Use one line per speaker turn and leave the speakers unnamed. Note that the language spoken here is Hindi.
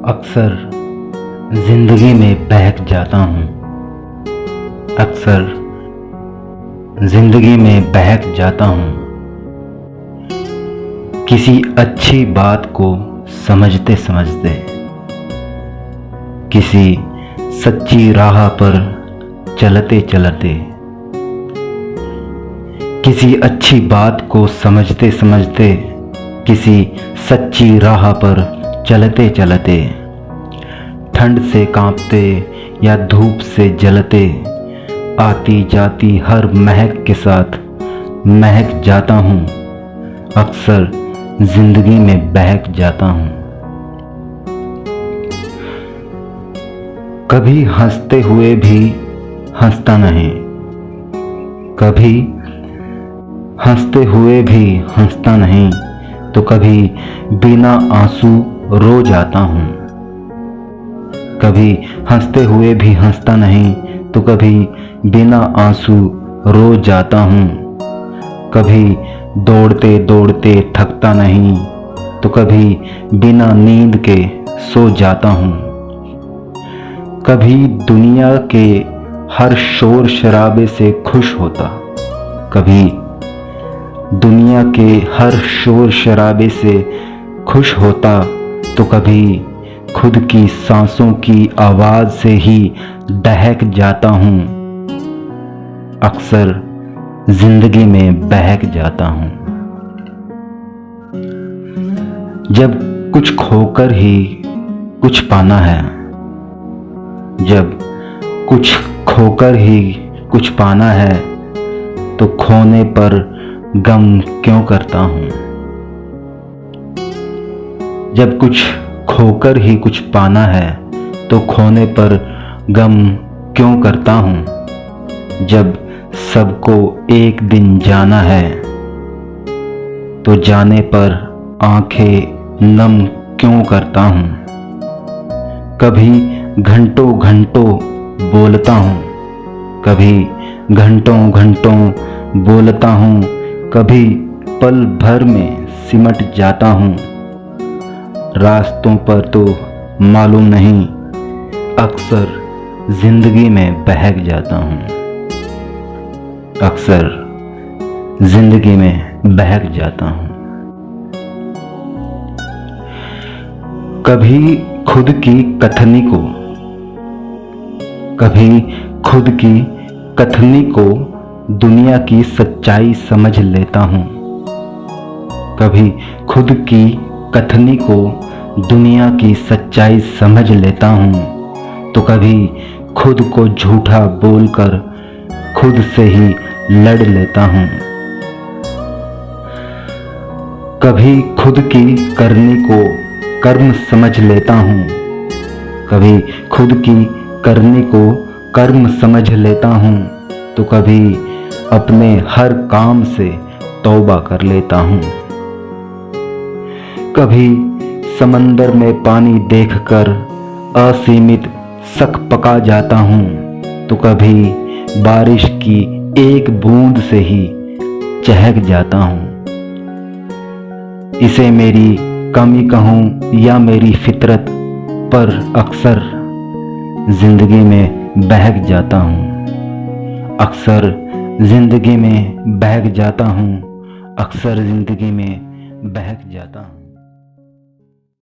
अक्सर जिंदगी में बहक जाता हूँ। अक्सर जिंदगी में बहक जाता हूँ। किसी अच्छी बात को समझते समझते, किसी सच्ची राह पर चलते चलते, किसी अच्छी बात को समझते समझते, किसी सच्ची राह पर चलते चलते, ठंड से कांपते या धूप से जलते, आती जाती हर महक के साथ महक जाता हूँ। अक्सर जिंदगी में बहक जाता हूँ। कभी हंसते हुए भी हंसता नहीं, कभी हंसते हुए भी हंसता नहीं, तो कभी बिना आंसू रो जाता हूँ। कभी हंसते हुए भी हंसता नहीं, तो कभी बिना आंसू रो जाता हूँ। कभी दौड़ते दौड़ते थकता नहीं, तो कभी बिना नींद के सो जाता हूँ। कभी दुनिया के हर शोर शराबे से खुश होता, कभी दुनिया के हर शोर शराबे से खुश होता, तो कभी खुद की सांसों की आवाज से ही दहक जाता हूँ। अक्सर जिंदगी में बहक जाता हूँ। जब कुछ खोकर ही कुछ पाना है, जब कुछ खोकर ही कुछ पाना है, तो खोने पर गम क्यों करता हूँ। जब कुछ खोकर ही कुछ पाना है, तो खोने पर गम क्यों करता हूँ। जब सबको एक दिन जाना है, तो जाने पर आंखें नम क्यों करता हूँ। कभी घंटों घंटों बोलता हूँ, कभी घंटों घंटों बोलता हूँ, कभी पल भर में सिमट जाता हूँ। रास्तों पर तो मालूम नहीं, अक्सर जिंदगी में बहक जाता हूँ। अक्सर जिंदगी में बहक जाता हूँ। कभी खुद की कथनी को, कभी खुद की कथनी को दुनिया की सच्चाई समझ लेता हूँ। कभी खुद की कथनी को दुनिया की सच्चाई समझ लेता हूँ, तो कभी खुद को झूठा बोलकर खुद से ही लड़ लेता हूँ। कभी खुद की करनी को कर्म समझ लेता हूँ, कभी खुद की करनी को कर्म समझ लेता हूँ, तो कभी अपने हर काम से तौबा कर लेता हूँ। कभी समंदर में पानी देखकर असीमित शक पका जाता हूँ, तो कभी बारिश की एक बूंद से ही चहक जाता हूँ। इसे मेरी कमी कहूँ या मेरी फितरत, पर अक्सर जिंदगी में बहक जाता हूँ। अक्सर जिंदगी में बहक जाता हूँ। अक्सर जिंदगी में बहक जाता हूँ।